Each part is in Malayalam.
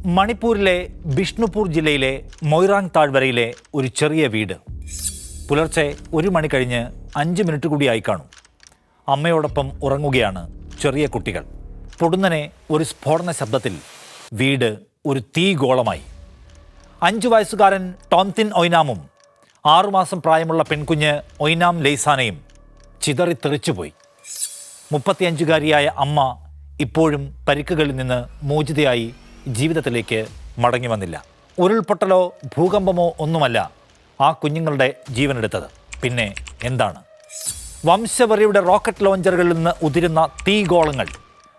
മണിപ്പൂരിലെ ബിഷ്ണുപൂർ ജില്ലയിലെ മൊയ്റാങ് താഴ്വരയിലെ ഒരു ചെറിയ വീട്. പുലർച്ചെ 1 മണി കഴിഞ്ഞ് 5 മിനിറ്റ് കൂടിയായി കാണും. അമ്മയോടൊപ്പം ഉറങ്ങുകയാണ് ചെറിയ കുട്ടികൾ. പൊടുന്നനെ ഒരു സ്ഫോടന ശബ്ദത്തിൽ വീട് ഒരു തീഗോളമായി. 5 വയസ്സുകാരൻ ടോംതിൻ ഒയ്നാമും 6 മാസം പ്രായമുള്ള പെൺകുഞ്ഞ് ഒയ്നാം ലെയ്സാനയും ചിതറിത്തെറിച്ചുപോയി. 35-കാരിയായ അമ്മ ഇപ്പോഴും പരിക്കുകളിൽ നിന്ന് മോചിതയായി ജീവിതത്തിലേക്ക് മടങ്ങി വന്നില്ല. ഉരുൾപൊട്ടലോ ഭൂകമ്പമോ ഒന്നുമല്ല ആ കുഞ്ഞുങ്ങളുടെ ജീവനെടുത്തത്. പിന്നെ എന്താണ്? വംശവെറിയുടെ റോക്കറ്റ് ലോഞ്ചറുകളിൽ നിന്ന് ഉതിരുന്ന തീഗോളങ്ങൾ,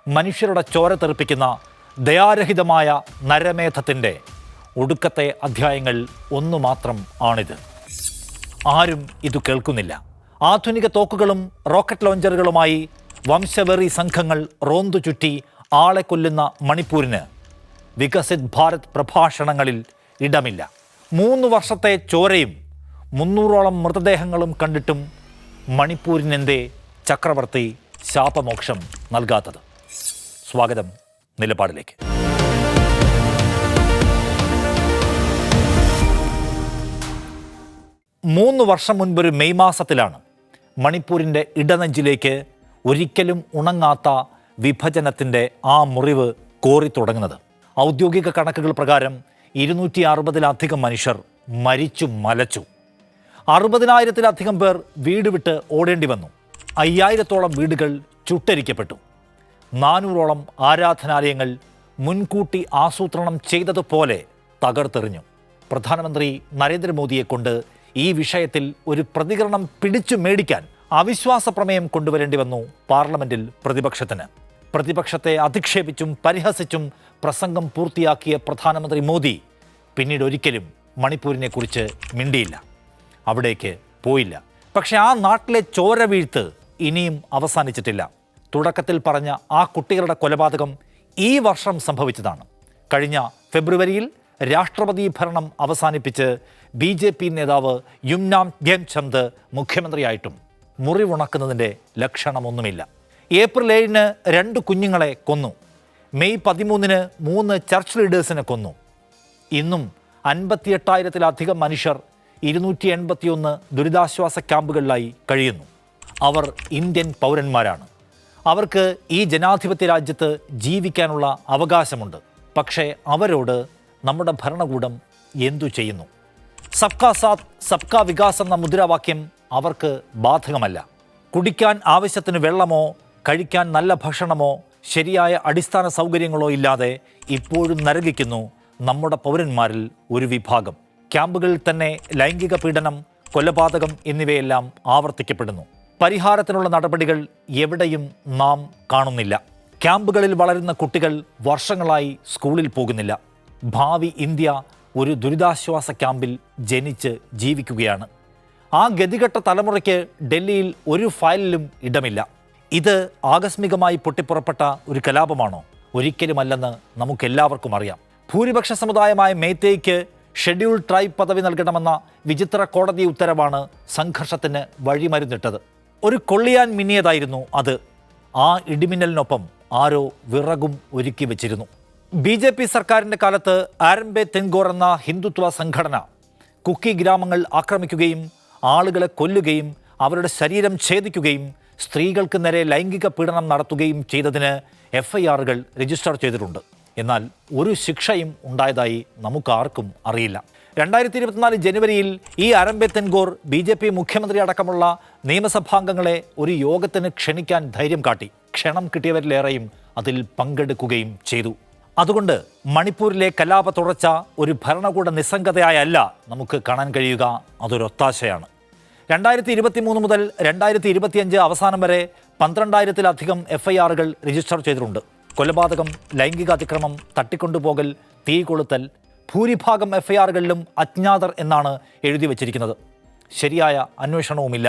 മനുഷ്യരുടെ ചോര തെറിപ്പിക്കുന്ന ദയാരഹിതമായ നരമേധത്തിൻ്റെ ഒടുക്കത്തെ അധ്യായങ്ങൾ ഒന്നു മാത്രം ആണിത്. ആരും ഇത് കേൾക്കുന്നില്ല. ആധുനിക തോക്കുകളും റോക്കറ്റ് ലോഞ്ചറുകളുമായി വംശവെറി സംഘങ്ങൾ റോന്തു ചുറ്റി ആളെ കൊല്ലുന്ന മണിപ്പൂരിന് വികസിത് ഭാരത് പ്രഭാഷണങ്ങളിൽ ഇടമില്ല. 3 വർഷത്തെ ചോരയും 300ഓളം മൃതദേഹങ്ങളും കണ്ടിട്ടും മണിപ്പൂരിനെന്തേ ചക്രവർത്തി ശാപമോക്ഷം നൽകാത്തത്? സ്വാഗതം നിലപാടിലേക്ക്. മൂന്ന് വർഷം മുൻപൊരു മെയ് മാസത്തിലാണ് മണിപ്പൂരിൻ്റെ ഇടനെഞ്ചിലേക്ക് ഒരിക്കലും ഉണങ്ങാത്ത വിഭജനത്തിൻ്റെ ആ മുറിവ് കോറി തുടങ്ങുന്നത്. ഔദ്യോഗിക കണക്കുകൾ പ്രകാരം 260-ലധികം മനുഷ്യർ മരിച്ചു മലച്ചു. 60,000-ലധികം പേർ വീട് വിട്ട് ഓടേണ്ടി വന്നു. 5000-ഓളം വീടുകൾ ചുട്ടരിക്കപ്പെട്ടു. 400ഓളം ആരാധനാലയങ്ങൾ മുൻകൂട്ടി ആസൂത്രണം ചെയ്തതുപോലെ തകർത്തെറിഞ്ഞു. പ്രധാനമന്ത്രി നരേന്ദ്രമോദിയെ കൊണ്ട് ഈ വിഷയത്തിൽ ഒരു പ്രതികരണം പിടിച്ചു മേടിക്കാൻ അവിശ്വാസ പ്രമേയം കൊണ്ടുവരേണ്ടി വന്നു പാർലമെന്റിൽ പ്രതിപക്ഷത്തിന്. പ്രതിപക്ഷത്തെ അധിക്ഷേപിച്ചും പരിഹസിച്ചും പ്രസംഗം പൂർത്തിയാക്കിയ പ്രധാനമന്ത്രി മോദി പിന്നീട് ഒരിക്കലും മണിപ്പൂരിനെക്കുറിച്ച് മിണ്ടിയില്ല, അവിടേക്ക് പോയില്ല. പക്ഷേ ആ നാട്ടിലെ ചോര വീഴ്ത്ത് ഇനിയും അവസാനിച്ചിട്ടില്ല. തുടക്കത്തിൽ പറഞ്ഞ ആ കുട്ടികളുടെ കൊലപാതകം ഈ വർഷം സംഭവിച്ചതാണ്. കഴിഞ്ഞ ഫെബ്രുവരിയിൽ രാഷ്ട്രപതി ഭരണം അവസാനിപ്പിച്ച് BJP നേതാവ് യുംനാം ഗ്യേംചന്ദ് മുഖ്യമന്ത്രിയായിട്ടും മുറിവുണക്കുന്നതിൻ്റെ ലക്ഷണമൊന്നുമില്ല. ഏപ്രിൽ 7-ന് 2 കുഞ്ഞുങ്ങളെ കൊന്നു. മെയ് 13-ന് 3 ചർച്ച് ലീഡേഴ്സിനെ കൊന്നു. ഇന്നും 58,000-ലധികം മനുഷ്യർ 281 ദുരിതാശ്വാസ ക്യാമ്പുകളിലായി കഴിയുന്നു. അവർ ഇന്ത്യൻ പൗരന്മാരാണ്. അവർക്ക് ഈ ജനാധിപത്യ രാജ്യത്ത് ജീവിക്കാനുള്ള അവകാശമുണ്ട്. പക്ഷേ അവരോട് നമ്മുടെ ഭരണകൂടം എന്തു ചെയ്യുന്നു? സബ്കാ സാത്ത് സബ്കാ വികാസ് എന്ന മുദ്രാവാക്യം അവർക്ക് ബാധകമല്ല. കുടിക്കാൻ ആവശ്യത്തിന് വെള്ളമോ കഴിക്കാൻ നല്ല ഭക്ഷണമോ ശരിയായ അടിസ്ഥാന സൗകര്യങ്ങളോ ഇല്ലാതെ ഇപ്പോഴും നരകിക്കുന്നു നമ്മുടെ പൗരന്മാരിൽ ഒരു വിഭാഗം. ക്യാമ്പുകളിൽ തന്നെ ലൈംഗിക പീഡനം, കൊലപാതകം എന്നിവയെല്ലാം ആവർത്തിക്കപ്പെടുന്നു. പരിഹാരത്തിനുള്ള നടപടികൾ എവിടെയും നാം കാണുന്നില്ല. ക്യാമ്പുകളിൽ വളരുന്ന കുട്ടികൾ വർഷങ്ങളായി സ്കൂളിൽ പോകുന്നില്ല. ഭാവി ഇന്ത്യ ഒരു ദുരിതാശ്വാസ ക്യാമ്പിൽ ജനിച്ച് ജീവിക്കുകയാണ്. ആ ഗതികെട്ട തലമുറയ്ക്ക് ഡൽഹിയിൽ ഒരു ഫയലിലും ഇടമില്ല. ഇത് ആകസ്മികമായി പൊട്ടിപ്പുറപ്പെട്ട ഒരു കലാപമാണോ? ഒരിക്കലുമല്ലെന്ന് നമുക്കെല്ലാവർക്കും അറിയാം. ഭൂരിപക്ഷ സമുദായമായ മേത്തേയ്ക്ക് ഷെഡ്യൂൾ ട്രൈബ് പദവി നൽകണമെന്ന വിചിത്ര കോടതി ഉത്തരവാണ് സംഘർഷത്തിന് വഴിമരുന്നിട്ടത്. ഒരു കൊള്ളിയാൻ മിന്നിയതായിരുന്നു അത്. ആ ഇടിമിന്നലിനൊപ്പം ആരോ വിറകും ഒരുക്കി വെച്ചിരുന്നു. BJP സർക്കാരിൻ്റെ കാലത്ത് ആരംബെ തെൻഗോർ എന്ന ഹിന്ദുത്വ സംഘടന കുക്കി ഗ്രാമങ്ങൾ ആക്രമിക്കുകയും ആളുകളെ കൊല്ലുകയും അവരുടെ ശരീരം ഛേദിക്കുകയും സ്ത്രീകൾക്ക് നേരെ ലൈംഗിക പീഡനം നടത്തുകയും ചെയ്തതിന് FIRകൾ രജിസ്റ്റർ ചെയ്തിട്ടുണ്ട്. എന്നാൽ ഒരു ശിക്ഷയും ഉണ്ടായതായി നമുക്കാർക്കും അറിയില്ല. 2024 ജനുവരിയിൽ ഈ ആരംബെ തെൻഗോർ BJP മുഖ്യമന്ത്രി അടക്കമുള്ള നിയമസഭാംഗങ്ങളെ ഒരു യോഗത്തിന് ക്ഷണിക്കാൻ ധൈര്യം കാട്ടി. ക്ഷണം കിട്ടിയവരിലേറെയും അതിൽ പങ്കെടുക്കുകയും ചെയ്തു. അതുകൊണ്ട് മണിപ്പൂരിലെ കലാപ തുടർച്ച ഒരു ഭരണകൂട നിസ്സംഗതയായല്ല നമുക്ക് കാണാൻ കഴിയുക, അതൊരൊത്താശയാണ്. 2023 മുതൽ 2025 അവസാനം വരെ 12,000-ലധികം FIRകൾ രജിസ്റ്റർ ചെയ്തിട്ടുണ്ട്. കൊലപാതകം, ലൈംഗിക അതിക്രമം, തട്ടിക്കൊണ്ടുപോകൽ, തീ കൊളുത്തൽ. ഭൂരിഭാഗം FIRകളിലും അജ്ഞാതർ എന്നാണ് എഴുതി വച്ചിരിക്കുന്നത്. ശരിയായ അന്വേഷണവുമില്ല,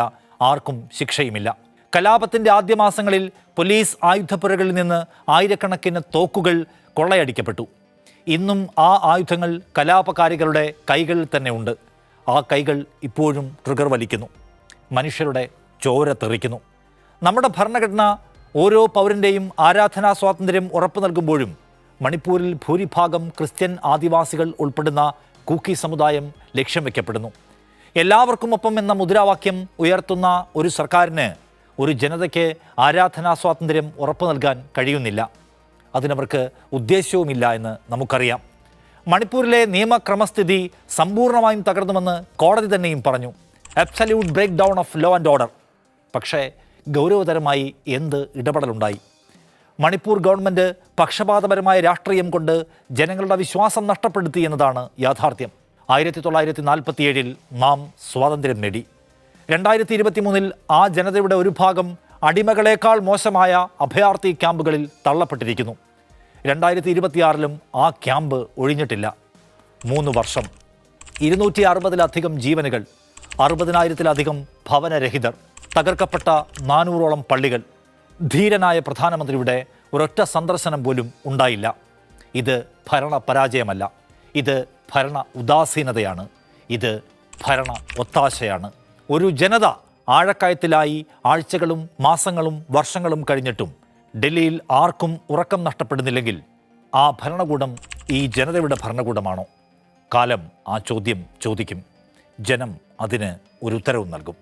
ആർക്കും ശിക്ഷയുമില്ല. കലാപത്തിൻ്റെ ആദ്യ മാസങ്ങളിൽ പോലീസ് ആയുധപ്പുരകളിൽ നിന്ന് ആയിരക്കണക്കിന് തോക്കുകൾ കൊള്ളയടിക്കപ്പെട്ടു. ഇന്നും ആ ആയുധങ്ങൾ കലാപകാരികളുടെ കൈകളിൽ തന്നെ ഉണ്ട്. ആ കൈകൾ ഇപ്പോഴും ട്രിഗർ വലിക്കുന്നു. മനുഷ്യരുടെ ചോര തെറിക്കുന്നു. നമ്മുടെ ഭരണഘടന ഓരോ പൗരൻ്റെയും ആരാധനാ സ്വാതന്ത്ര്യം ഉറപ്പു നൽകുമ്പോഴും മണിപ്പൂരിൽ ഭൂരിഭാഗം ക്രിസ്ത്യൻ ആദിവാസികൾ ഉൾപ്പെടുന്ന കൂക്കി സമുദായം ലക്ഷ്യം വയ്ക്കപ്പെടുന്നു. എല്ലാവർക്കുമൊപ്പം എന്ന മുദ്രാവാക്യം ഉയർത്തുന്ന ഒരു സർക്കാരിന് ഒരു ജനതയ്ക്ക് ആരാധനാ സ്വാതന്ത്ര്യം ഉറപ്പു നൽകാൻ കഴിയുന്നില്ല. അതിനവർക്ക് ഉദ്ദേശ്യവുമില്ല എന്ന് നമുക്കറിയാം. മണിപ്പൂരിലെ നിയമക്രമസ്ഥിതി സമ്പൂർണ്ണമായും തകർന്നുവെന്ന് കോടതി തന്നെയും പറഞ്ഞു. Absolute breakdown of law and order. പക്ഷേ ഗൗരവതരമായി എന്ത് ഇടപെടലുണ്ടായി? മണിപ്പൂർ ഗവൺമെൻറ് പക്ഷപാതപരമായ രാഷ്ട്രീയം കൊണ്ട് ജനങ്ങളുടെ വിശ്വാസം നഷ്ടപ്പെടുത്തി എന്നതാണ് യാഥാർത്ഥ്യം. 1947 നാം സ്വാതന്ത്ര്യം നേടി. 2023 ആ ജനതയുടെ ഒരു ഭാഗം അടിമകളേക്കാൾ മോശമായ അഭയാർത്ഥി ക്യാമ്പുകളിൽ തള്ളപ്പെട്ടിരിക്കുന്നു. 2026 ആ ക്യാമ്പ് ഒഴിഞ്ഞിട്ടില്ല. 3 വർഷം, 260-ലധികം ജീവനുകൾ, 60,000-ലധികം ഭവനരഹിതർ, തകർക്കപ്പെട്ട 400ഓളം പള്ളികൾ. ധീരനായ പ്രധാനമന്ത്രിയുടെ ഒരൊറ്റ സന്ദർശനം പോലും ഉണ്ടായില്ല. ഇത് ഭരണ പരാജയമല്ല, ഇത് ഭരണ ഉദാസീനതയാണ്, ഇത് ഭരണ ഒത്താശയാണ്. ഒരു ജനത ആഴക്കയത്തിലായി ആഴ്ചകളും മാസങ്ങളും വർഷങ്ങളും കഴിഞ്ഞിട്ടും ഡൽഹിയിൽ ആർക്കും ഉറക്കം നഷ്ടപ്പെടുന്നില്ലെങ്കിൽ ആ ഭരണകൂടം ഈ ജനതയുടെ ഭരണകൂടമാണോ? കാലം ആ ചോദ്യം ചോദിക്കും. ജനം അതിന് ഒരു ഉത്തരവും നൽകും.